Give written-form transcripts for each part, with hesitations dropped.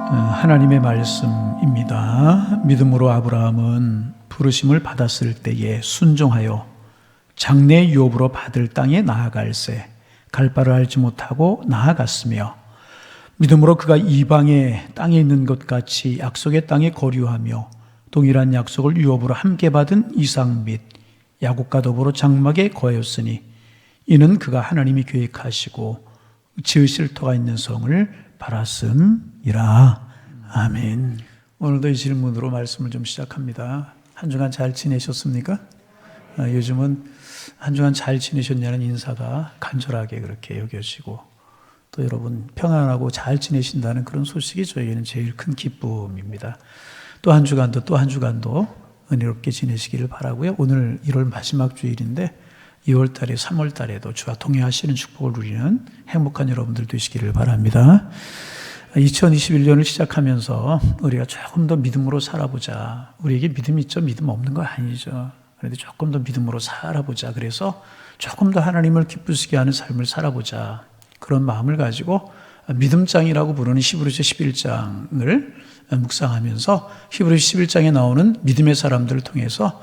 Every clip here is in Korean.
하나님의 말씀입니다. 믿음으로 아브라함은 부르심을 받았을 때에 순종하여 장래 유업으로 받을 땅에 나아갈새 갈 바를 알지 못하고 나아갔으며, 믿음으로 그가 이방의 땅에 있는 것 같이 약속의 땅에 거류하며 동일한 약속을 유업으로 함께 받은 이삭 및 야곱과 더불어 장막에 거하였으니, 이는 그가 하나님이 계획하시고 지으실 터가 있는 성을 바랐음이라. 아멘. 오늘도 이 질문으로 말씀을 좀 시작합니다. 한 주간 잘 지내셨습니까? 요즘은 한 주간 잘 지내셨냐는 인사가 간절하게 그렇게 여겨지고, 또 여러분 평안하고 잘 지내신다는 그런 소식이 저희에는 제일 큰 기쁨입니다. 또 한 주간도 은혜롭게 지내시기를 바라고요. 오늘 1월 마지막 주일인데 2월 달에 3월 달에도 주와 동행하시는 축복을 누리는 행복한 여러분들 되시기를 바랍니다. 2021년을 시작하면서 우리가 조금 더 믿음으로 살아보자. 우리에게 믿음 있죠? 믿음 없는 거 아니죠. 그런데 조금 더 믿음으로 살아보자. 그래서 조금 더 하나님을 기쁘시게 하는 삶을 살아보자. 그런 마음을 가지고 믿음장이라고 부르는 히브리서 11장을 묵상하면서 히브리서 11장에 나오는 믿음의 사람들을 통해서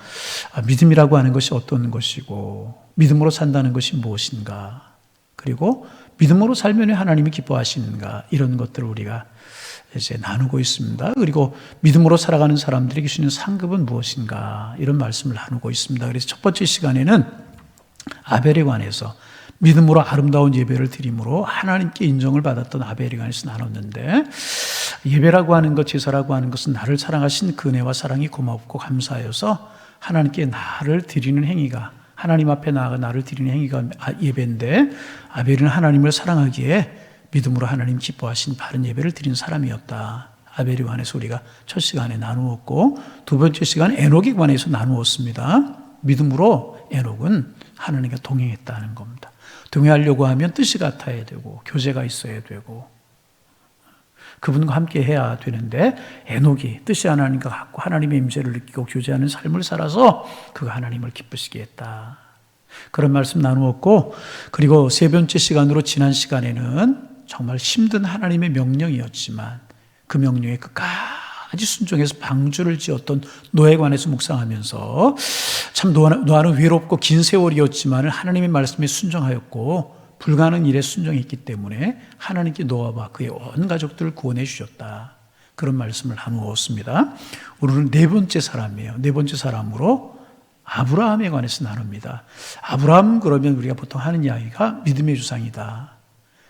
믿음이라고 하는 것이 어떤 것이고, 믿음으로 산다는 것이 무엇인가, 그리고 믿음으로 살면 하나님이 기뻐하시는가, 이런 것들을 우리가 이제 나누고 있습니다. 그리고 믿음으로 살아가는 사람들에게 주시는 상급은 무엇인가, 이런 말씀을 나누고 있습니다. 그래서 첫 번째 시간에는 아벨에 관해서, 믿음으로 아름다운 예배를 드림으로 하나님께 인정을 받았던 아벨에 관해서 나눴는데, 예배라고 하는 것, 제사라고 하는 것은 나를 사랑하신 그 은혜와 사랑이 고맙고 감사하여서 하나님께 나를 드리는 행위가, 하나님 앞에 나아가 나를 드리는 행위가 예배인데, 아벨은 하나님을 사랑하기에 믿음으로 하나님 기뻐하신 바른 예배를 드린 사람이었다. 아벨에 관해서 우리가 첫 시간에 나누었고, 두 번째 시간 에녹에 관해서 나누었습니다. 믿음으로 에녹은 하나님과 동행했다는 겁니다. 동행하려고 하면 뜻이 같아야 되고 교제가 있어야 되고 그분과 함께 해야 되는데, 에녹이 뜻이 하나님과 같고 하나님의 임재를 느끼고 교제하는 삶을 살아서 그가 하나님을 기쁘시게 했다. 그런 말씀 나누었고, 그리고 세 번째 시간으로 지난 시간에는 정말 힘든 하나님의 명령이었지만 그 명령에 끝까지 순종해서 방주를 지었던 노아에 관해서 묵상하면서, 참 노아는 외롭고 긴 세월이었지만 하나님의 말씀에 순종하였고 불가능한 일에 순종했기 때문에 하나님께 노아와 그의 온 가족들을 구원해 주셨다. 그런 말씀을 나누었습니다. 오늘은 네 번째 사람이에요. 네 번째 사람으로 아브라함에 관해서 나눕니다. 아브라함, 그러면 우리가 보통 하는 이야기가 믿음의 조상이다,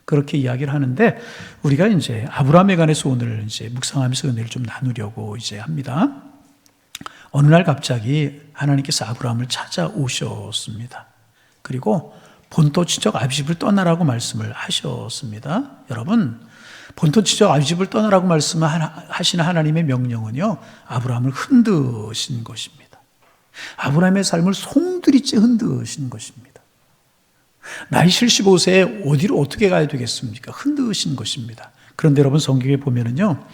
그렇게 이야기를 하는데, 우리가 이제 아브라함에 관해서 오늘 이제 묵상하면서 은혜를 좀 나누려고 이제 합니다. 어느 날 갑자기 하나님께서 아브라함을 찾아오셨습니다. 그리고 본토 친척 아비집을 떠나라고 말씀을 하셨습니다. 여러분, 본토 친척 아비집을 떠나라고 말씀하시는 하나님의 명령은요, 아브라함을 흔드신 것입니다. 아브라함의 삶을 송두리째 흔드신 것입니다. 나이 75세에 어디로 어떻게 가야 되겠습니까? 흔드신 것입니다. 그런데 여러분, 성경에 보면은요,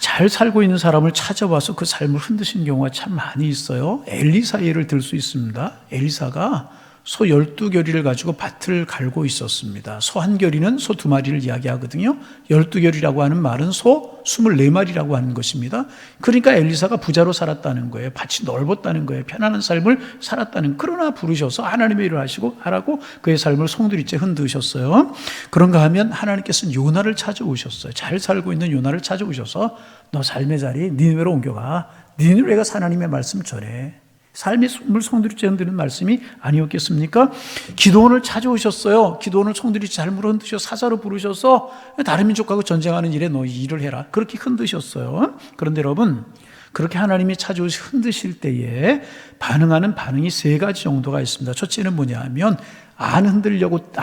잘 살고 있는 사람을 찾아와서 그 삶을 흔드신 경우가 참 많이 있어요. 엘리사 예를 들 수 있습니다. 엘리사가 소 12결의를 가지고 밭을 갈고 있었습니다. 소 한 결의는 소 2마리를 이야기하거든요. 12결의라고 하는 말은 소 24마리라고 하는 것입니다. 그러니까 엘리사가 부자로 살았다는 거예요. 밭이 넓었다는 거예요. 편안한 삶을 살았다는. 그러나 부르셔서 하나님의 일을 하라고 그의 삶을 송두리째 흔드셨어요. 그런가 하면 하나님께서는 요나를 찾아오셨어요. 잘 살고 있는 요나를 찾아오셔서, 너 삶의 자리 니느웨로 옮겨가. 니느웨가 하나님의 말씀 전해. 삶의 숨을 송두리째 흔드는 말씀이 아니었겠습니까? 기드온을 찾아오셨어요. 기드온을 송두리째 잘 흔드셔 사자로 부르셔서 다른 민족하고 전쟁하는 일에 너 일을 해라, 그렇게 흔드셨어요. 그런데 여러분, 그렇게 하나님이 찾아오시 흔드실 때에 반응하는 반응이 세 가지 정도가 있습니다. 첫째는 뭐냐 하면, 안 흔들려고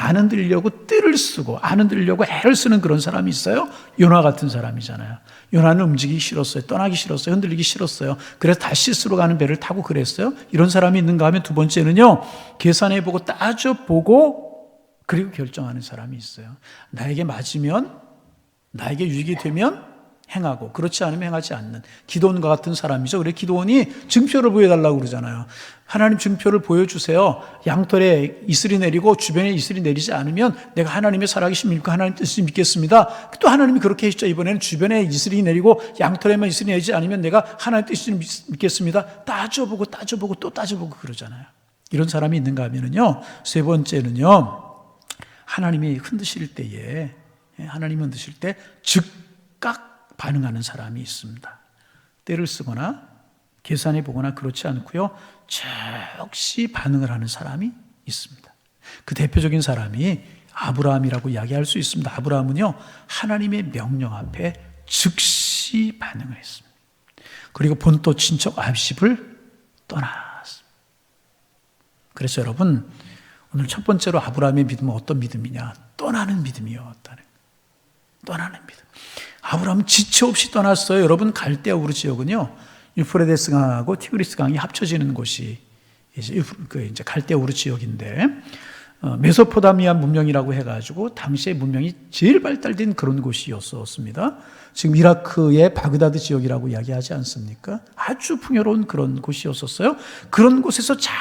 뜰을 쓰고 안 흔들려고 애를 쓰는 그런 사람이 있어요. 요나 같은 사람이잖아요. 요나는 움직이기 싫었어요. 떠나기 싫었어요. 흔들리기 싫었어요. 그래서 다시스로 가는 배를 타고 그랬어요. 이런 사람이 있는가 하면, 두 번째는요, 계산해보고 따져보고 그리고 결정하는 사람이 있어요. 나에게 맞으면, 나에게 유익이 되면 행하고 그렇지 않으면 행하지 않는 기도원과 같은 사람이죠. 그래 기도원이 증표를 보여달라고 그러잖아요. 하나님 증표를 보여주세요. 양털에 이슬이 내리고 주변에 이슬이 내리지 않으면 내가 하나님의 살아계신 믿고 하나님 뜻을 믿겠습니다. 또 하나님이 그렇게 했죠. 이번에는 주변에 이슬이 내리고 양털에만 이슬이 내리지 않으면 내가 하나님 뜻을 믿겠습니다. 따져보고 또 따져보고 그러잖아요. 이런 사람이 있는가 하면은요, 세 번째는요, 하나님이 흔드실 때에 즉각 반응하는 사람이 있습니다. 때를 쓰거나 계산해 보거나 그렇지 않고요, 즉시 반응을 하는 사람이 있습니다. 그 대표적인 사람이 아브라함이라고 이야기할 수 있습니다. 아브라함은요, 하나님의 명령 앞에 즉시 반응을 했습니다. 그리고 본토 친척 아비십을 떠났습니다. 그래서 여러분, 오늘 첫 번째로 아브라함의 믿음은 어떤 믿음이냐? 떠나는 믿음이었다는 거예요. 떠나는 믿음. 아브라함은 지체 없이 떠났어요. 여러분, 갈대아 우르 지역은요, 유프라데스 강하고 티그리스 강이 합쳐지는 곳이 이제 갈대아 우르 지역인데, 메소포타미아 문명이라고 해가지고 당시의 문명이 제일 발달된 그런 곳이었습니다. 지금 이라크의 바그다드 지역이라고 이야기하지 않습니까? 아주 풍요로운 그런 곳이었어요. 그런 곳에서 잘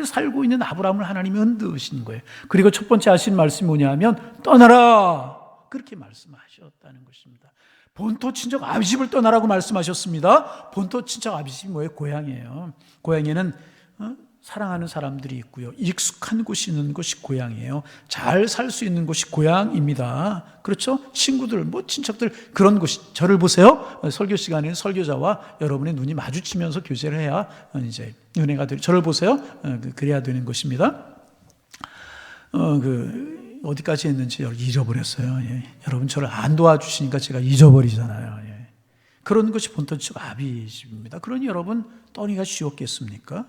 살고 있는 아브라함을 하나님이 흔드신 거예요. 그리고 첫 번째 하신 말씀이 뭐냐면 떠나라, 그렇게 말씀하셨다는 것입니다. 본토 친척 아비집을 떠나라고 말씀하셨습니다. 본토 친척 아비집이 뭐예요? 고향이에요. 고향에는 사랑하는 사람들이 있고요, 익숙한 곳이 있는 곳이 고향이에요. 잘 살 수 있는 곳이 고향입니다. 그렇죠? 친구들, 친척들, 그런 곳이. 저를 보세요. 설교 시간에는 설교자와 여러분의 눈이 마주치면서 교제를 해야 이제 은혜가 되고, 저를 보세요. 그래야 되는 것입니다. 어디까지 했는지 잊어버렸어요. 예. 여러분 저를 안 도와주시니까 제가 잊어버리잖아요. 예. 그런 것이 본토적 아비집입니다. 그러니 여러분, 떠니가 쉬웠겠습니까?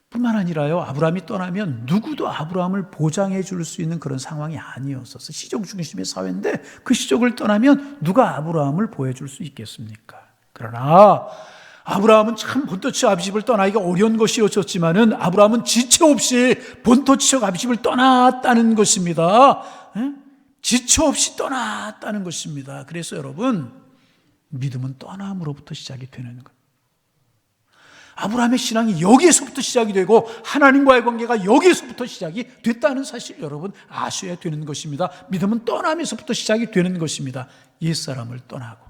뿐만 아니라요, 아브라함이 떠나면 누구도 아브라함을 보장해 줄 수 있는 그런 상황이 아니었어서 시족 중심의 사회인데, 그 시족을 떠나면 누가 아브라함을 보여줄 수 있겠습니까? 그러나 아브라함은 참 본토치적 아비집을 떠나기가 어려운 것이었지만은 아브라함은 지체 없이 본토치적 아비집을 떠났다는 것입니다. 지체 없이 떠났다는 것입니다. 그래서 여러분, 믿음은 떠남으로부터 시작이 되는 거예요. 아브라함의 신앙이 여기에서부터 시작이 되고 하나님과의 관계가 여기에서부터 시작이 됐다는 사실 여러분 아셔야 되는 것입니다. 믿음은 떠남에서부터 시작이 되는 것입니다. 옛사람을 떠나고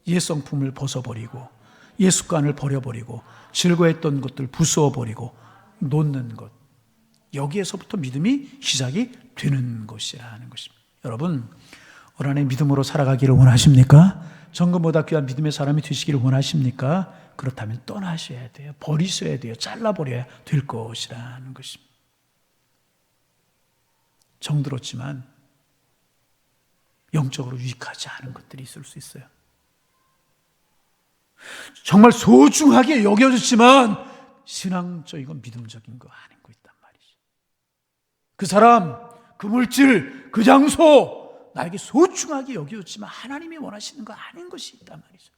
옛 성품을 벗어버리고 옛 습관을 버려버리고 즐거워했던 것들 부수어버리고 놓는 것, 여기에서부터 믿음이 시작이 되는 것이라는 것입니다. 여러분, 올 한해 믿음으로 살아가기를 원하십니까? 정금보다 귀한 믿음의 사람이 되시기를 원하십니까? 그렇다면 떠나셔야 돼요. 버리셔야 돼요. 잘라버려야 될 것이라는 것입니다. 정들었지만 영적으로 유익하지 않은 것들이 있을 수 있어요. 정말 소중하게 여겨졌지만 신앙적이고 믿음적인 거 아닌 거 있단 말이죠. 그 사람, 그 물질, 그 장소 나에게 소중하게 여겨졌지만 하나님이 원하시는 거 아닌 것이 있단 말이죠.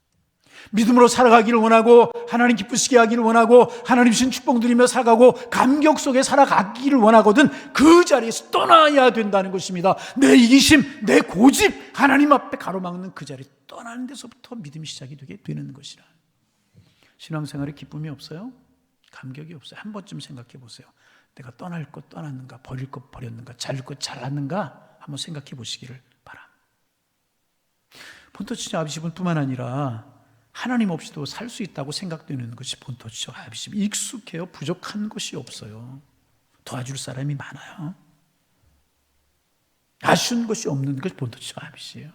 믿음으로 살아가기를 원하고 하나님 기쁘시게 하기를 원하고 하나님 주신 축복 누리며 살아가고 감격 속에 살아가기를 원하거든 그 자리에서 떠나야 된다는 것입니다. 내 이기심, 내 고집, 하나님 앞에 가로막는 그 자리에 떠나는 데서부터 믿음이 시작이 되게 되는 것이라. 신앙생활에 기쁨이 없어요? 감격이 없어요? 한 번쯤 생각해 보세요. 내가 떠날 것 떠났는가, 버릴 것 버렸는가, 잘릴 것 잘랐는가 한번 생각해 보시기를 바랍니다. 본토치적 아비집은 뿐만 아니라 하나님 없이도 살 수 있다고 생각되는 것이 본토치적 아비집. 익숙해요. 부족한 것이 없어요. 도와줄 사람이 많아요. 아쉬운 것이 없는 것이 본토치적 아비집이에요.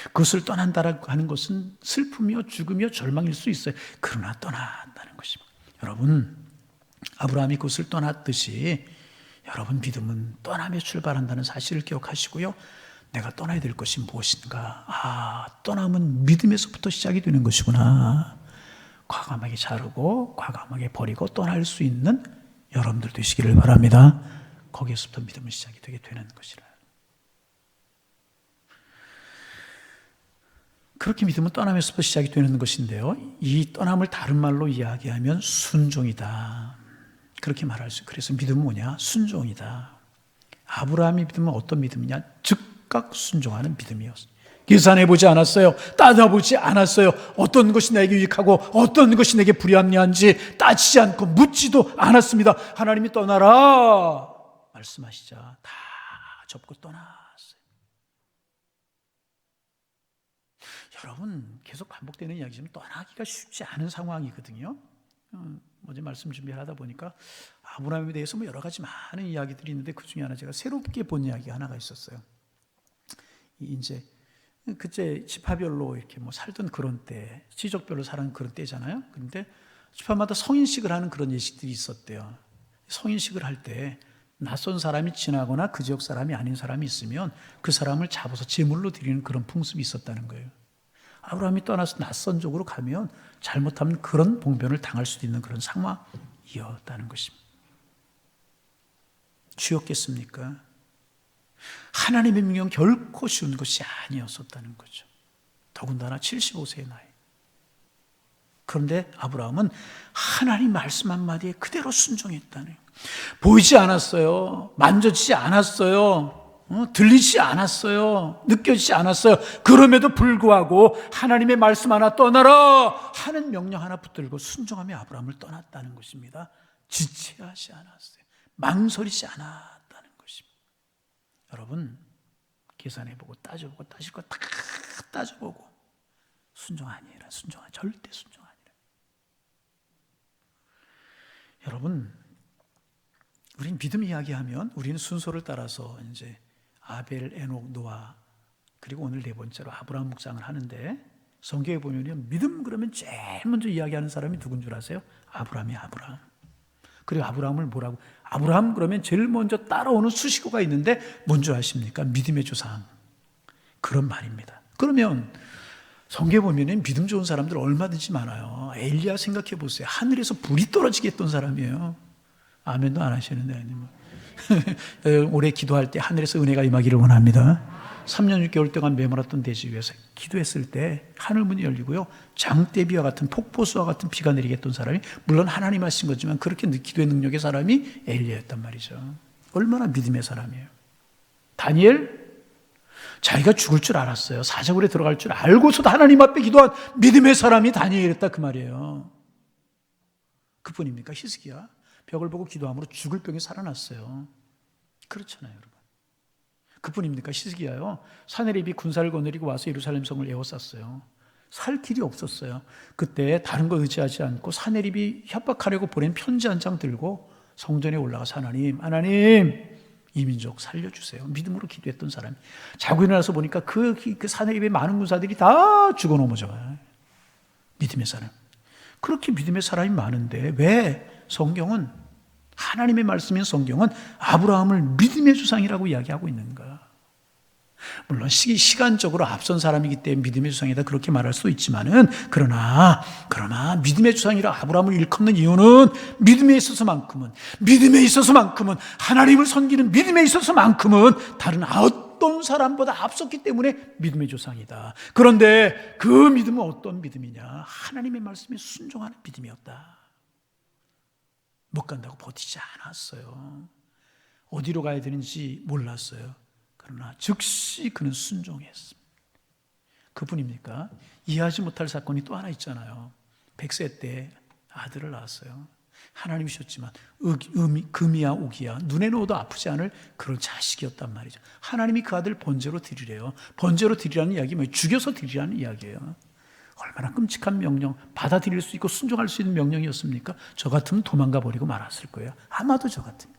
그것을 떠난다라고 하는 것은 슬픔이요, 죽음이요, 절망일 수 있어요. 그러나 떠난다는 것입니다. 여러분, 아브라함이 그것을 떠났듯이 여러분 믿음은 떠나며 출발한다는 사실을 기억하시고요. 내가 떠나야 될 것이 무엇인가? 떠남은 믿음에서부터 시작이 되는 것이구나. 과감하게 자르고 과감하게 버리고 떠날 수 있는 여러분들 되시기를 바랍니다. 거기에서부터 믿음은 시작이 되게 되는 것이라. 그렇게 믿음은 떠남에서부터 시작이 되는 것인데요. 이 떠남을 다른 말로 이야기하면 순종이다. 그렇게 말할 수 있어요. 그래서 믿음은 뭐냐? 순종이다. 아브라함의 믿음은 어떤 믿음이냐? 즉각 순종하는 믿음이었어요. 계산해보지 않았어요. 따져보지 않았어요. 어떤 것이 내게 유익하고 어떤 것이 내게 불리합냐한지 따지지 않고 묻지도 않았습니다. 하나님이 떠나라 말씀하시자 다 접고 떠났어요. 여러분, 계속 반복되는 이야기지만 떠나기가 쉽지 않은 상황이거든요. 어제 말씀 준비를 하다 보니까 아브라함에 대해서 여러 가지 많은 이야기들이 있는데 그 중에 하나 제가 새롭게 본 이야기 하나가 있었어요. 이제 그때 지파별로 이렇게 살던 그런 때, 지족별로 살았는 그런 때잖아요. 그런데 지파마다 성인식을 하는 그런 예식들이 있었대요. 성인식을 할 때 낯선 사람이 지나거나 그 지역 사람이 아닌 사람이 있으면 그 사람을 잡아서 제물로 드리는 그런 풍습이 있었다는 거예요. 아브라함이 떠나서 낯선 쪽으로 가면 잘못하면 그런 봉변을 당할 수도 있는 그런 상황이었다는 것입니다. 쉬웠겠습니까? 하나님의 명령 결코 쉬운 것이 아니었었다는 거죠. 더군다나 75세의 나이. 그런데 아브라함은 하나님 말씀 한마디에 그대로 순종했다는 거예요. 보이지 않았어요. 만져지지 않았어요. 들리지 않았어요. 느껴지지 않았어요. 그럼에도 불구하고 하나님의 말씀 하나 떠나라 하는 명령 하나 붙들고 순종하며 아브라함을 떠났다는 것입니다. 지체하지 않았어요. 망설이지 않았다는 것입니다. 여러분, 계산해보고 따져보고 따질 거 다 따져보고 순종 아니라 절대 순종 아니라. 여러분, 우린 믿음 이야기하면 우리는 순서를 따라서 이제 아벨, 에녹, 노아, 그리고 오늘 네 번째로 아브라함 묵상을 하는데, 성경에 보면 믿음 그러면 제일 먼저 이야기하는 사람이 누군 줄 아세요? 아브라함이 아브라함. 그리고 아브라함을 뭐라고? 아브라함 그러면 제일 먼저 따라오는 수식어가 있는데 뭔 줄 아십니까? 믿음의 조상. 그런 말입니다. 그러면 성경에 보면 믿음 좋은 사람들 얼마든지 많아요. 엘리야 생각해 보세요. 하늘에서 불이 떨어지게 했던 사람이에요. 아멘도 안 하시는데. 올해 기도할 때 하늘에서 은혜가 임하기를 원합니다. 3년 6개월 동안 메마랐던 대지 위에서 기도했을 때 하늘문이 열리고요, 장대비와 같은 폭포수와 같은 비가 내리게 했던 사람이, 물론 하나님 하신 거지만 그렇게 기도의 능력의 사람이 엘리야였단 말이죠. 얼마나 믿음의 사람이에요. 다니엘, 자기가 죽을 줄 알았어요. 사자굴에 들어갈 줄 알고서도 하나님 앞에 기도한 믿음의 사람이 다니엘이었다 그 말이에요. 그뿐입니까? 히스기야 벽을 보고 기도함으로 죽을 병이 살아났어요. 그렇잖아요, 여러분. 그뿐입니까? 히스기야요, 사내립이 군사를 거느리고 와서 예루살렘 성을 에워쌌어요. 살 길이 없었어요. 그때 다른 거 의지하지 않고 사내립이 협박하려고 보낸 편지 한 장 들고 성전에 올라가서 하나님 이 민족 살려주세요. 믿음으로 기도했던 사람이 자고 일어나서 보니까 그 사내립의 많은 군사들이 다 죽어 넘어져요. 믿음의 사람. 그렇게 믿음의 사람이 많은데 왜 성경은, 하나님의 말씀인 성경은 아브라함을 믿음의 조상이라고 이야기하고 있는가? 물론 시간적으로 앞선 사람이기 때문에 믿음의 조상이다 그렇게 말할 수도 있지만은, 그러나 믿음의 조상이라 아브라함을 일컫는 이유는 믿음에 있어서만큼은 하나님을 섬기는 믿음에 있어서만큼은 다른 어떤 사람보다 앞섰기 때문에 믿음의 조상이다. 그런데 그 믿음은 어떤 믿음이냐? 하나님의 말씀에 순종하는 믿음이었다. 못 간다고 버티지 않았어요. 어디로 가야 되는지 몰랐어요. 그러나 즉시 그는 순종했습니다. 그뿐입니까? 이해하지 못할 사건이 또 하나 있잖아요. 100세 때 아들을 낳았어요. 하나님이셨지만 금이야 옥이야 눈에 넣어도 아프지 않을 그런 자식이었단 말이죠. 하나님이 그 아들 번제로 드리래요. 번제로 드리라는 이야기 뭐예요? 죽여서 드리라는 이야기예요. 얼마나 끔찍한 명령, 받아들일 수 있고 순종할 수 있는 명령이었습니까? 저 같으면 도망가 버리고 말았을 거예요. 아마도 저 같으면.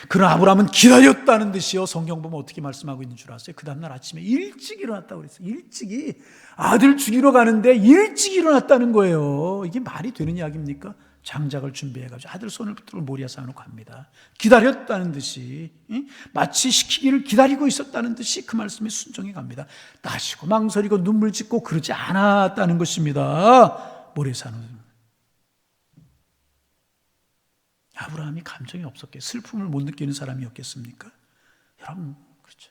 그러나 아브라함은 기다렸다는 듯이요, 성경 보면 어떻게 말씀하고 있는 줄 아세요? 그 다음날 아침에 일찍 일어났다고 그랬어요. 일찍이 아들 죽이러 가는데 일찍 일어났다는 거예요. 이게 말이 되는 이야기입니까? 장작을 준비해가지고 아들 손을 붙들고 모리아 산으로 갑니다. 기다렸다는 듯이, 마치 시키기를 기다리고 있었다는 듯이 그 말씀에 순종해 갑니다. 따시고 망설이고 눈물 짓고 그러지 않았다는 것입니다. 모리아 산으로. 아브라함이 감정이 없었겠어요? 슬픔을 못 느끼는 사람이었겠습니까? 여러분, 그렇죠.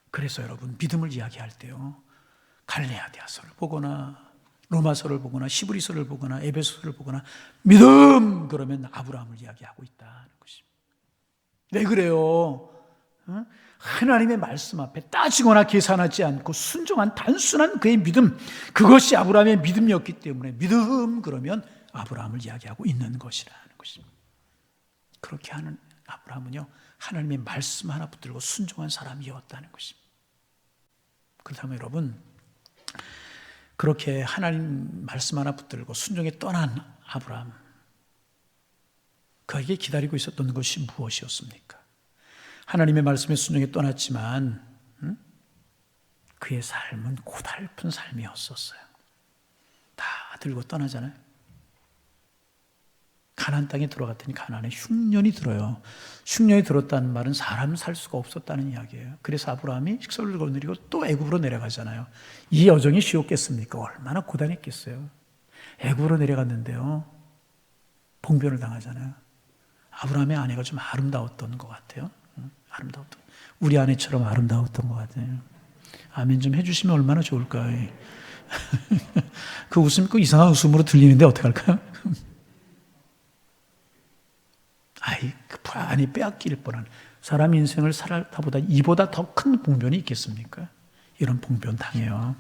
그래서 여러분, 믿음을 이야기할 때요, 갈레아디아서를 보거나 로마서를 보거나 히브리서를 보거나 에베소서를 보거나 믿음 그러면 아브라함을 이야기하고 있다는 것입니다. 왜 그래요? 하나님의 말씀 앞에 따지거나 계산하지 않고 순종한 단순한 그의 믿음, 그것이 아브라함의 믿음이었기 때문에 믿음 그러면 아브라함을 이야기하고 있는 것이라는 것입니다. 그렇게 하는 아브라함은요, 하나님의 말씀 하나 붙들고 순종한 사람이었다는 것입니다. 그렇다면 여러분, 그렇게 하나님 말씀 하나 붙들고 순종에 떠난 아브라함, 그에게 기다리고 있었던 것이 무엇이었습니까? 하나님의 말씀에 순종에 떠났지만 그의 삶은 고달픈 삶이었었어요. 다 들고 떠나잖아요. 가나안 땅에 들어갔더니 가나안에 흉년이 들어요. 흉년이 들었다는 말은 사람 살 수가 없었다는 이야기예요. 그래서 아브라함이 식솔을 거느리고 또 애굽으로 내려가잖아요. 이 여정이 쉬웠겠습니까? 얼마나 고단했겠어요. 애굽으로 내려갔는데요, 봉변을 당하잖아요. 아브라함의 아내가 좀 아름다웠던 것 같아요. 아름다웠던, 우리 아내처럼 아름다웠던 것 같아요. 아멘 좀 해주시면 얼마나 좋을까요? 그 웃음이 꼭 이상한 웃음으로 들리는데 어떡할까요? 그 안이 빼앗길 뻔한, 사람 인생을 살다 보다 이보다 더 큰 봉변이 있겠습니까? 이런 봉변 당해요.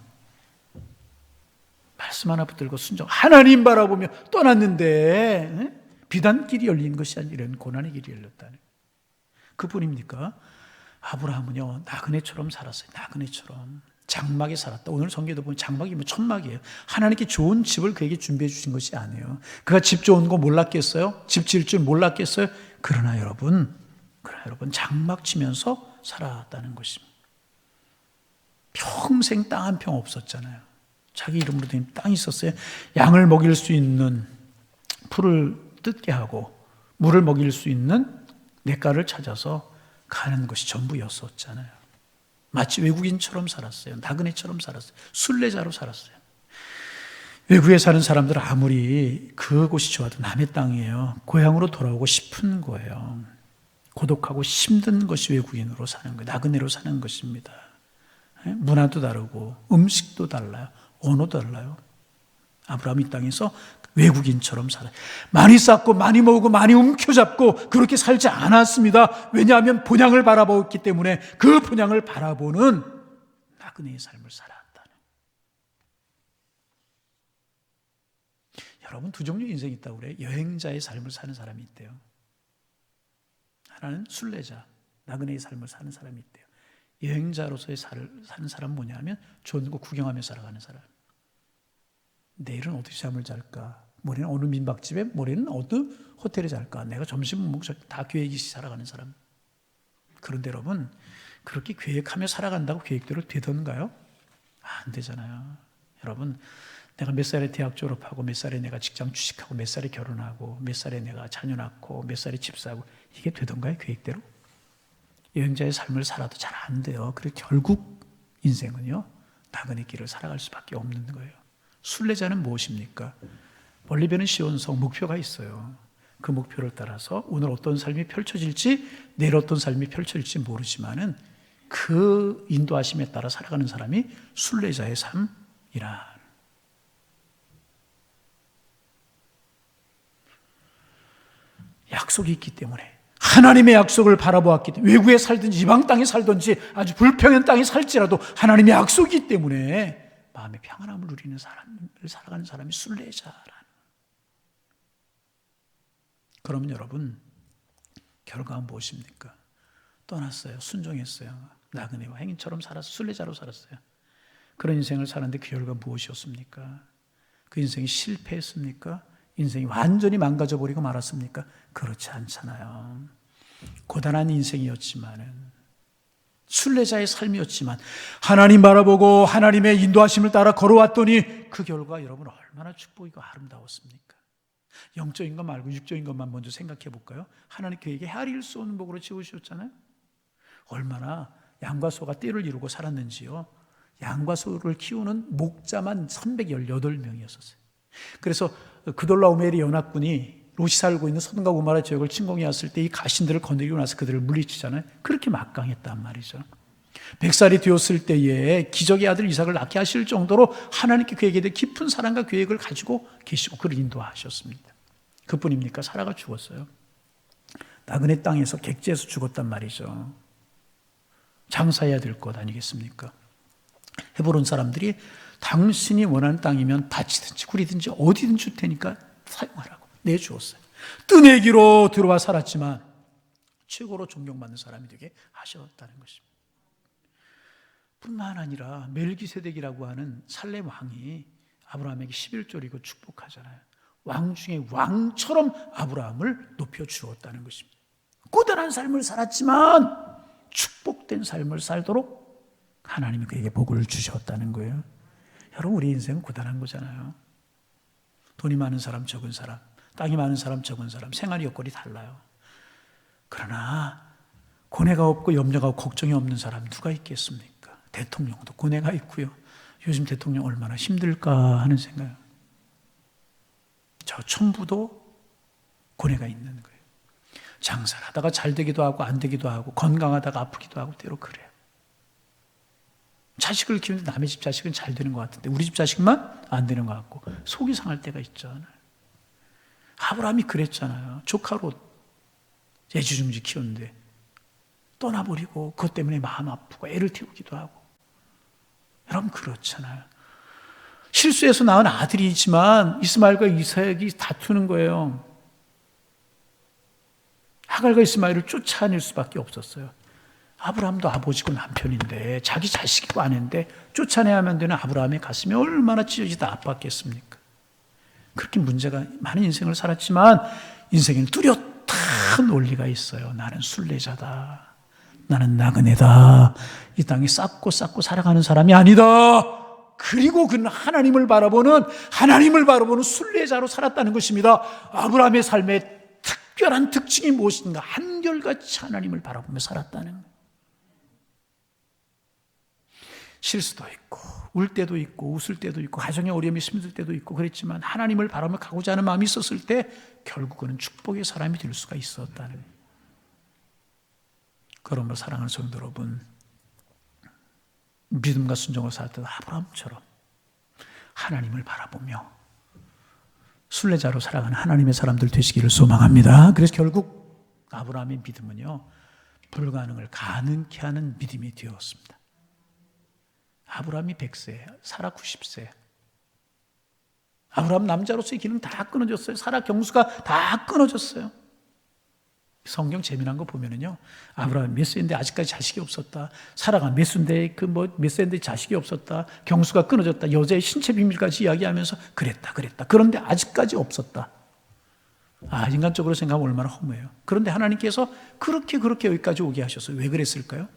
말씀 하나 붙들고 순종, 하나님 바라보며 떠났는데 비단길이 열린 것이 아니라 이런 고난의 길이 열렸다는, 그뿐입니까? 아브라함은요, 나그네처럼 살았어요. 나그네처럼 장막에 살았다. 오늘 성경에도 보면 장막이면 천막이에요. 하나님께 좋은 집을 그에게 준비해 주신 것이 아니에요. 그가 집 좋은 거 몰랐겠어요? 집 지을 줄 몰랐겠어요? 그러나 여러분 장막 치면서 살았다는 것입니다. 평생 땅 한 평 없었잖아요. 자기 이름으로 된 땅이 있었어요. 양을 먹일 수 있는 풀을 뜯게 하고 물을 먹일 수 있는 냇가를 찾아서 가는 것이 전부였었잖아요. 마치 외국인처럼 살았어요. 나그네처럼 살았어요. 순례자로 살았어요. 외국에 사는 사람들은 아무리 그곳이 좋아도 남의 땅이에요. 고향으로 돌아오고 싶은 거예요. 고독하고 힘든 것이 외국인으로 사는 거예요. 나그네로 사는 것입니다. 문화도 다르고 음식도 달라요. 언어도 달라요. 아브라함 이 땅에서 외국인처럼 살아요. 많이 쌓고 많이 모으고 많이 움켜잡고 그렇게 살지 않았습니다. 왜냐하면 본향을 바라보았기 때문에 그 본향을 바라보는 나그네의 삶을 살았다는. 여러분, 두 종류의 인생이 있다고 그래요. 여행자의 삶을 사는 사람이 있대요. 하나는 순례자, 나그네의 삶을 사는 사람이 있대요. 여행자로서의 사는 사람은 뭐냐면 좋은 거 구경하며 살아가는 사람. 내일은 어떻게 잠을 잘까? 모레는 어느 민박집에, 모레는 어느 호텔에 잘까? 내가 점심 먹자, 다 계획이 살아가는 사람. 그런데 여러분, 그렇게 계획하며 살아간다고 계획대로 되던가요? 안 되잖아요. 여러분, 내가 몇 살에 대학 졸업하고, 몇 살에 내가 직장 취직하고, 몇 살에 결혼하고, 몇 살에 내가 자녀 낳고, 몇 살에 집 사고, 이게 되던가요? 계획대로? 여행자의 삶을 살아도 잘 안 돼요. 그래서 결국 인생은요, 나그네 길을 살아갈 수밖에 없는 거예요. 순례자는 무엇입니까? 멀리 보는 시온성, 목표가 있어요. 그 목표를 따라서 오늘 어떤 삶이 펼쳐질지, 내일 어떤 삶이 펼쳐질지 모르지만은 그 인도하심에 따라 살아가는 사람이 순례자의 삶이라. 약속이 있기 때문에, 하나님의 약속을 바라보았기 때문에, 외국에 살든지 이방 땅에 살든지 아주 불평한 땅에 살지라도 하나님의 약속이기 때문에 마음의 평안함을 누리는 사람을 살아가는 사람이 순례자라는. 그러면 여러분, 결과는 무엇입니까? 떠났어요. 순종했어요. 나그네와 행인처럼 살았어요. 순례자로 살았어요. 그런 인생을 사는데 그 결과 무엇이었습니까? 그 인생이 실패했습니까? 인생이 완전히 망가져버리고 말았습니까? 그렇지 않잖아요. 고단한 인생이었지만은, 순례자의 삶이었지만 하나님 바라보고 하나님의 인도하심을 따라 걸어왔더니 그 결과 여러분 얼마나 축복이고 아름다웠습니까? 영적인 것 말고 육적인 것만 먼저 생각해 볼까요? 하나님 그에게 헤아릴 수 없는 복으로 지으셨잖아요. 얼마나 양과 소가 떼를 이루고 살았는지요. 양과 소를 키우는 목자만 318명이었어요. 그래서 그돌라오멜의 연합군이 롯이 살고 있는 소돔과 고모라 지역을 침공해 왔을 때 이 가신들을 거느리고 나서 그들을 물리치잖아요. 그렇게 막강했단 말이죠. 100살이 되었을 때에 기적의 아들 이삭을 낳게 하실 정도로 하나님께 그에게 대해 깊은 사랑과 계획을 가지고 계시고 그를 인도하셨습니다. 그뿐입니까? 사라가 죽었어요. 나그네 땅에서 객지에서 죽었단 말이죠. 장사해야 될 것 아니겠습니까? 헤브론 사람들이 당신이 원하는 땅이면 밭이든지 굴이든지 어디든지 줄 테니까 사용하라고 내주었어요. 뜨내기로 들어와 살았지만 최고로 존경받는 사람이 되게 하셨다는 것입니다. 뿐만 아니라 멜기세덱이라고 하는 살렘 왕이 아브라함에게 11조리고 축복하잖아요. 왕 중에 왕처럼 아브라함을 높여주었다는 것입니다. 고단한 삶을 살았지만 축복된 삶을 살도록 하나님이 그에게 복을 주셨다는 거예요. 여러분, 우리 인생은 고단한 거잖아요. 돈이 많은 사람, 적은 사람, 땅이 많은 사람, 적은 사람, 생활 여건이 달라요. 그러나 고뇌가 없고 염려가 없고 걱정이 없는 사람 누가 있겠습니까? 대통령도 고뇌가 있고요. 요즘 대통령 얼마나 힘들까 하는 생각. 저 천부도 고뇌가 있는 거예요. 장사를 하다가 잘 되기도 하고 안 되기도 하고 건강하다가 아프기도 하고 때로 그래요. 자식을 키우는데 남의 집 자식은 잘 되는 것 같은데 우리 집 자식만 안 되는 것 같고 속이 상할 때가 있잖아요. 아브라함이 그랬잖아요. 조카로 애지중지 키웠는데 떠나버리고 그것 때문에 마음 아프고 애를 태우기도 하고. 여러분, 그렇잖아요. 실수해서 낳은 아들이지만 이스마엘과 이삭이 다투는 거예요. 하갈과 이스마엘을 쫓아낼 수밖에 없었어요. 아브라함도 아버지고 남편인데 자기 자식이고 아내인데 쫓아내야만 되는 아브라함의 가슴이 얼마나 찢어지다 아팠겠습니까? 그렇게 문제가 많은 인생을 살았지만 인생에는 뚜렷한 원리가 있어요. 나는 순례자다. 나는 나그네다. 이 땅에 쌓고 살아가는 사람이 아니다. 그리고 그는 하나님을 바라보는 순례자로 살았다는 것입니다. 아브라함의 삶의 특별한 특징이 무엇인가? 한결같이 하나님을 바라보며 살았다는 거예요. 실수도 있고 울 때도 있고 웃을 때도 있고 가정에 어려움이 힘들 때도 있고 그랬지만 하나님을 바라보며 가고자 하는 마음이 있었을 때 결국은 축복의 사람이 될 수가 있었다는 거예요. 그러므로 사랑하는 성도 여러분, 믿음과 순종을 살았던 아브라함처럼 하나님을 바라보며 순례자로 살아가는 하나님의 사람들 되시기를 소망합니다. 그래서 결국 아브라함의 믿음은요, 불가능을 가능케 하는 믿음이 되었습니다. 아브라함이 100세, 사라 90세. 아브라함 남자로서의 기능 다 끊어졌어요. 사라 경수가 다 끊어졌어요. 성경 재미난 거 보면은요, 아브라함 몇 세인데 아직까지 자식이 없었다. 사라가 몇 세인데 몇 세인데 자식이 없었다. 경수가 끊어졌다. 여자의 신체 비밀까지 이야기하면서 그랬다. 그런데 아직까지 없었다. 인간적으로 생각하면 얼마나 허무해요. 그런데 하나님께서 그렇게 여기까지 오게 하셨어요. 왜 그랬을까요?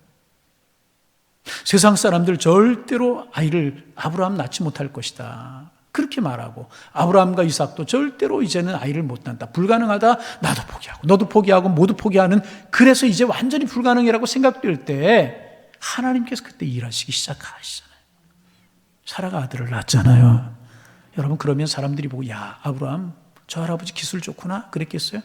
세상 사람들 절대로 아이를 아브라함 낳지 못할 것이다. 그렇게 말하고 아브라함과 이삭도 절대로 이제는 아이를 못 낳는다. 불가능하다. 나도 포기하고 너도 포기하고 모두 포기하는, 그래서 이제 완전히 불가능이라고 생각될 때 하나님께서 그때 일하시기 시작하시잖아요. 사라가 아들을 낳았잖아요. 여러분, 그러면 사람들이 보고 야, 아브라함 저 할아버지 기술 좋구나 그랬겠어요?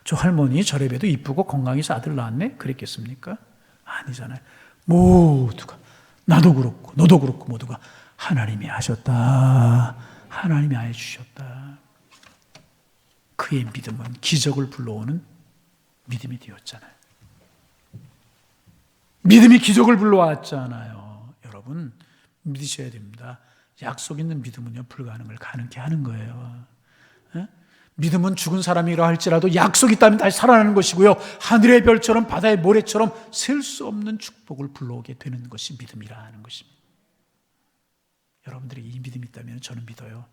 저 할머니 저래 봬도 이쁘고 건강해서 아들 낳았네 그랬겠습니까? 아니잖아요. 모두가, 나도 그렇고 너도 그렇고 모두가 하나님이 하셨다. 하나님이 아예 주셨다. 그의 믿음은 기적을 불러오는 믿음이 되었잖아요. 믿음이 기적을 불러왔잖아요. 여러분, 믿으셔야 됩니다. 약속 있는 믿음은요, 불가능을 가능케 하는 거예요. 믿음은 죽은 사람이라 할지라도 약속이 있다면 다시 살아나는 것이고요, 하늘의 별처럼 바다의 모래처럼 셀 수 없는 축복을 불러오게 되는 것이 믿음이라는 것입니다. 여러분들이 이 믿음이 있다면 저는 믿어요.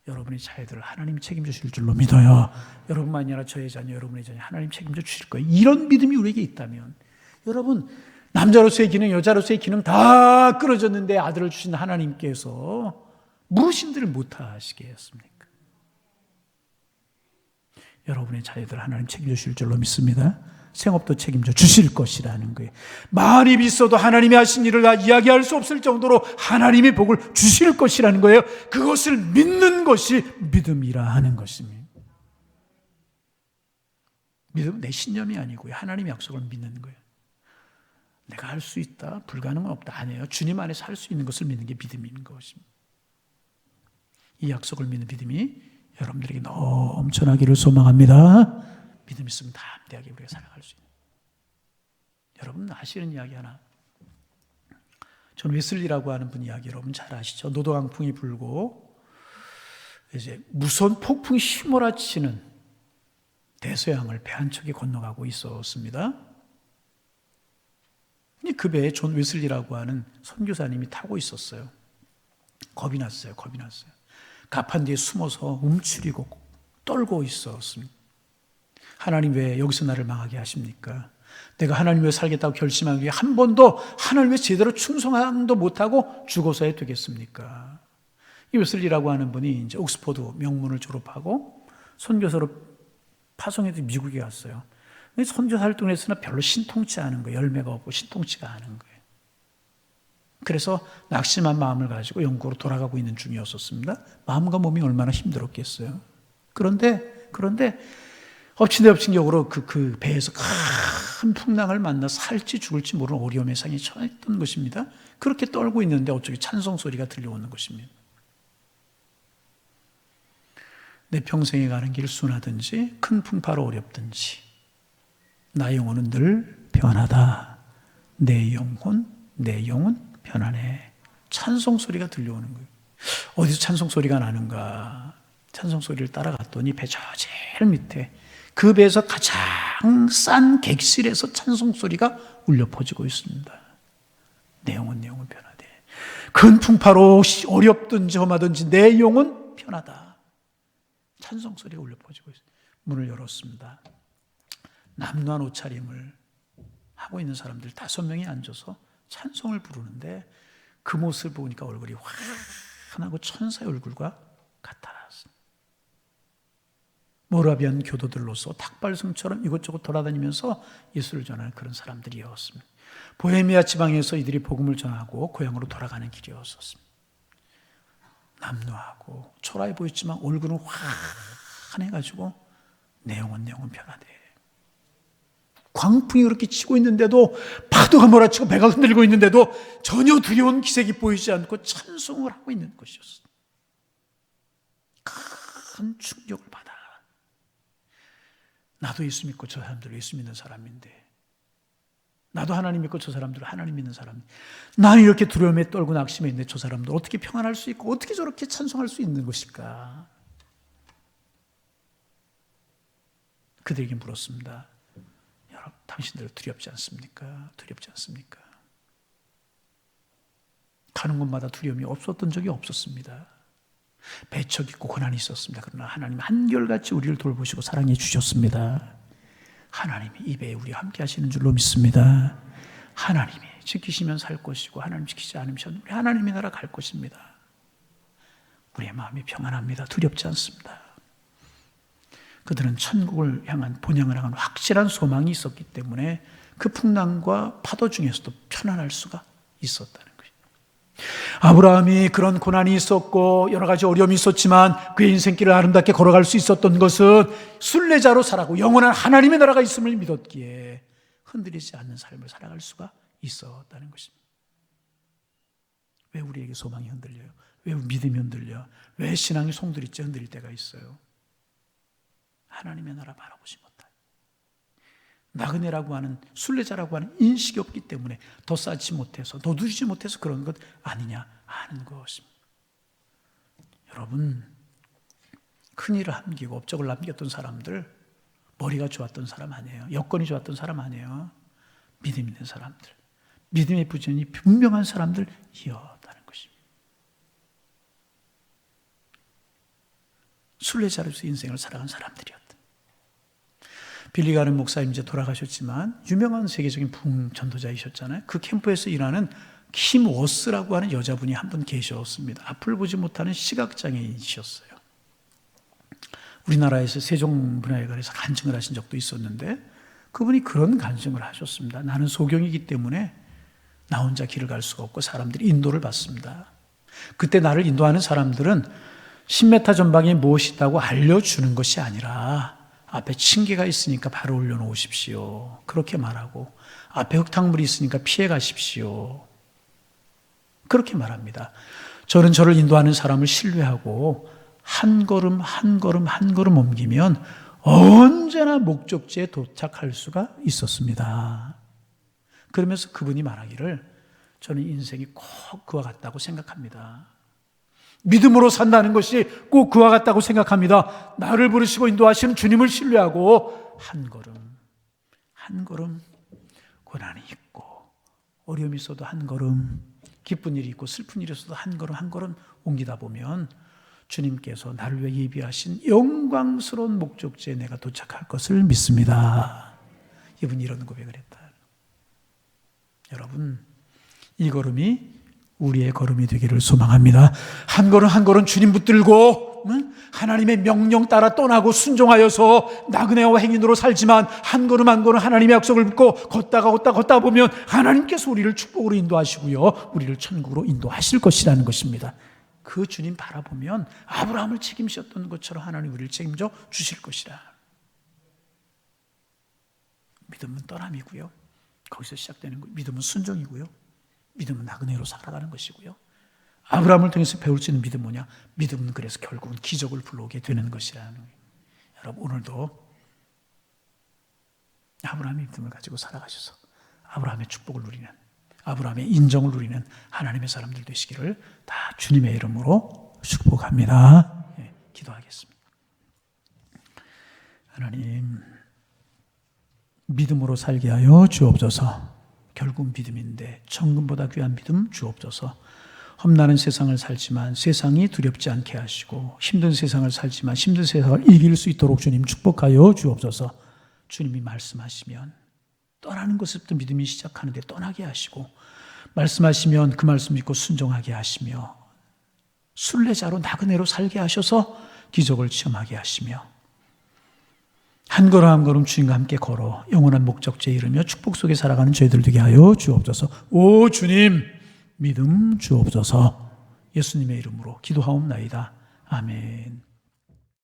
여러분의 자녀들을 하나님 책임져 주실 줄로 믿어요. 여러분만이 아니라 저의 자녀, 여러분의 자녀 하나님 책임져 주실 거예요. 이런 믿음이 우리에게 있다면, 여러분, 남자로서의 기능, 여자로서의 기능 다 끊어졌는데 아들을 주신 하나님께서 무엇인들을 못하시게 했습니까? 여러분의 자녀들 하나님 책임져 주실 줄로 믿습니다. 생업도 책임져 주실 것이라는 거예요. 많이 있어도 하나님이 하신 일을 다 이야기할 수 없을 정도로 하나님의 복을 주실 것이라는 거예요. 그것을 믿는 것이 믿음이라 하는 것입니다. 믿음은 내 신념이 아니고요, 하나님의 약속을 믿는 거예요. 내가 할 수 있다, 불가능은 없다, 아니에요. 주님 안에서 할 수 있는 것을 믿는 게 믿음인 것입니다. 이 약속을 믿는 믿음이 여러분들에게 넘쳐나기를 소망합니다. 믿음 있으면 담대하게 우리가 살아갈 수 있는. 여러분 아시는 이야기 하나 존 웨슬리라고 하는 분 이야기 여러분 잘 아시죠? 노도강풍이 불고 이제 무서운 폭풍이 휘몰아치는 대서양을 배 한 척이 건너가고 있었습니다. 그 배에 존 웨슬리라고 하는 선교사님이 타고 있었어요. 겁이 났어요. 갑판 뒤에 숨어서 움츠리고 떨고 있었습니다. 하나님 왜 여기서 나를 망하게 하십니까? 내가 하나님 위해 살겠다고 결심한 게 한 번도 하나님 위해 제대로 충성함도 못하고 죽어서야 되겠습니까? 이 웨슬리라고 하는 분이 이제 옥스퍼드 명문을 졸업하고 선교사로 파송해서 미국에 갔어요. 선교사 활동을 했으나 별로 신통치 않은 거예요. 열매가 없고 신통치가 않은 거예요. 그래서 낙심한 마음을 가지고 영국으로 돌아가고 있는 중이었었습니다. 마음과 몸이 얼마나 힘들었겠어요. 그런데 엎친 격으로 그 배에서 큰 풍랑을 만나 살지 죽을지 모르는 어려움의 상에 처했던 것입니다. 그렇게 떨고 있는데 어쩌게 찬송 소리가 들려오는 것입니다. 내 평생에 가는 길 순하든지 큰 풍파로 어렵든지 나의 영혼은 늘 편하다. 내 영혼 편안해. 찬송 소리가 들려오는 거예요. 어디서 찬송 소리가 나는가? 찬송 소리를 따라갔더니 배 저 제일 밑에 그 배에서 가장 싼 객실에서 찬송 소리가 울려 퍼지고 있습니다. 내 영혼 편하대. 큰 풍파로 어렵든지 험하든지 내 영혼 편하다. 찬송 소리가 울려 퍼지고 있습니다. 문을 열었습니다. 남루한 옷차림을 하고 있는 사람들 5명이 앉아서 찬송을 부르는데 그 모습을 보니까 얼굴이 환하고 천사의 얼굴과 같았습니다. 모라비안 교도들로서 닭발성처럼 이곳저곳 돌아다니면서 예수를 전하는 그런 사람들이었습니다. 보헤미아 지방에서 이들이 복음을 전하고 고향으로 돌아가는 길이었습니다. 남루하고 초라해 보였지만 얼굴은 환해가지고 내 영혼 편하대. 광풍이 그렇게 치고 있는데도 파도가 몰아치고 배가 흔들리고 있는데도 전혀 두려운 기색이 보이지 않고 찬송을 하고 있는 것이었습니다. 큰 충격을 받아. 나도 예수 믿고 저 사람들 예수 믿는 사람인데, 나도 하나님 믿고 저 사람들 하나님 믿는 사람인데, 나는 이렇게 두려움에 떨고 낙심해 있는데 저 사람들 어떻게 평안할 수 있고 어떻게 저렇게 찬송할 수 있는 것일까? 그들에게 물었습니다. 여러분, 당신들 두렵지 않습니까? 두렵지 않습니까? 가는 곳마다 두려움이 없었던 적이 없었습니다. 배척 있고 고난이 있었습니다. 그러나 하나님 한결같이 우리를 돌보시고 사랑해 주셨습니다. 하나님이 이 배에 우리와 함께 하시는 줄로 믿습니다. 하나님이 지키시면 살 것이고 하나님 지키지 않으면 우리 하나님의 나라 갈 것입니다. 우리의 마음이 평안합니다. 두렵지 않습니다. 그들은 천국을 향한 본향을 향한 확실한 소망이 있었기 때문에 그 풍랑과 파도 중에서도 편안할 수가 있었다는 것입니다. 아브라함이 그런 고난이 있었고 여러 가지 어려움이 있었지만 그의 인생길을 아름답게 걸어갈 수 있었던 것은 순례자로 살아고 영원한 하나님의 나라가 있음을 믿었기에 흔들리지 않는 삶을 살아갈 수가 있었다는 것입니다. 왜 우리에게 소망이 흔들려요? 왜 믿음이 흔들려? 왜 신앙이 송두리째 흔들릴 때가 있어요? 하나님의 나라 바라보지 못해. 나그네라고 하는 순례자라고 하는 인식이 없기 때문에 더 쌓지 못해서 더 누리지 못해서 그런 것 아니냐 하는 것입니다. 여러분, 큰일을 남기고 업적을 남겼던 사람들, 머리가 좋았던 사람 아니에요. 여건이 좋았던 사람 아니에요. 믿음 있는 사람들, 믿음의 부전이 분명한 사람들이었다는 것입니다. 순례자로서 인생을 살아간 사람들이었다. 빌리 가른 목사님 이제 돌아가셨지만 유명한 세계적인 부흥 전도자이셨잖아요. 그 캠프에서 일하는 킴 워스라고 하는 여자분이 한 분 계셨습니다. 앞을 보지 못하는 시각장애인이셨어요. 우리나라에서 세종문화회관에서 간증을 하신 적도 있었는데 그분이 그런 간증을 하셨습니다. 나는 소경이기 때문에 나 혼자 길을 갈 수가 없고 사람들이 인도를 받습니다. 그때 나를 인도하는 사람들은 10m 전방에 무엇이 있다고 알려주는 것이 아니라 앞에 층계가 있으니까 바로 올려놓으십시오. 그렇게 말하고 앞에 흙탕물이 있으니까 피해 가십시오. 그렇게 말합니다. 저는 저를 인도하는 사람을 신뢰하고 한 걸음 한 걸음 한 걸음 옮기면 언제나 목적지에 도착할 수가 있었습니다. 그러면서 그분이 말하기를 저는 인생이 꼭 그와 같다고 생각합니다. 믿음으로 산다는 것이 꼭 그와 같다고 생각합니다. 나를 부르시고 인도하시는 주님을 신뢰하고 한 걸음 고난이 있고 어려움이 있어도 한 걸음, 기쁜 일이 있고 슬픈 일이 있어도 한 걸음 옮기다 보면 주님께서 나를 위해 예비하신 영광스러운 목적지에 내가 도착할 것을 믿습니다. 이분이 이런 고백을 했다. 여러분, 이 걸음이 우리의 걸음이 되기를 소망합니다. 한 걸음 주님 붙들고 하나님의 명령 따라 떠나고 순종하여서 나그네와 행인으로 살지만 한 걸음 하나님의 약속을 붙고 걷다가 보면 하나님께서 우리를 축복으로 인도하시고요, 우리를 천국으로 인도하실 것이라는 것입니다. 그 주님 바라보면 아브라함을 책임지셨던 것처럼 하나님 우리를 책임져 주실 것이라. 믿음은 떠남이고요, 거기서 시작되는 거예요. 믿음은 순종이고요, 믿음은 나그네로 살아가는 것이고요. 아브라함을 통해서 배울 수 있는 믿음 뭐냐? 믿음은 그래서 결국은 기적을 불러오게 되는 것이라는 거예요. 여러분, 오늘도 아브라함의 믿음을 가지고 살아가셔서 아브라함의 축복을 누리는, 아브라함의 인정을 누리는 하나님의 사람들 되시기를 다 주님의 이름으로 축복합니다. 예, 기도하겠습니다. 하나님, 믿음으로 살게 하여 주옵소서. 결국 믿음인데 천금보다 귀한 믿음 주옵소서. 험난한 세상을 살지만 세상이 두렵지 않게 하시고 힘든 세상을 살지만 힘든 세상을 이길 수 있도록 주님 축복하여 주옵소서. 주님이 말씀하시면 떠나는 것부터 믿음이 시작하는데 떠나게 하시고, 말씀하시면 그 말씀 믿고 순종하게 하시며, 순례자로 나그네로 살게 하셔서 기적을 체험하게 하시며, 한 걸음 주님과 함께 걸어 영원한 목적지에 이르며 축복 속에 살아가는 저희들 되게 하여 주옵소서. 오 주님, 믿음 주옵소서. 예수님의 이름으로 기도하옵나이다. 아멘.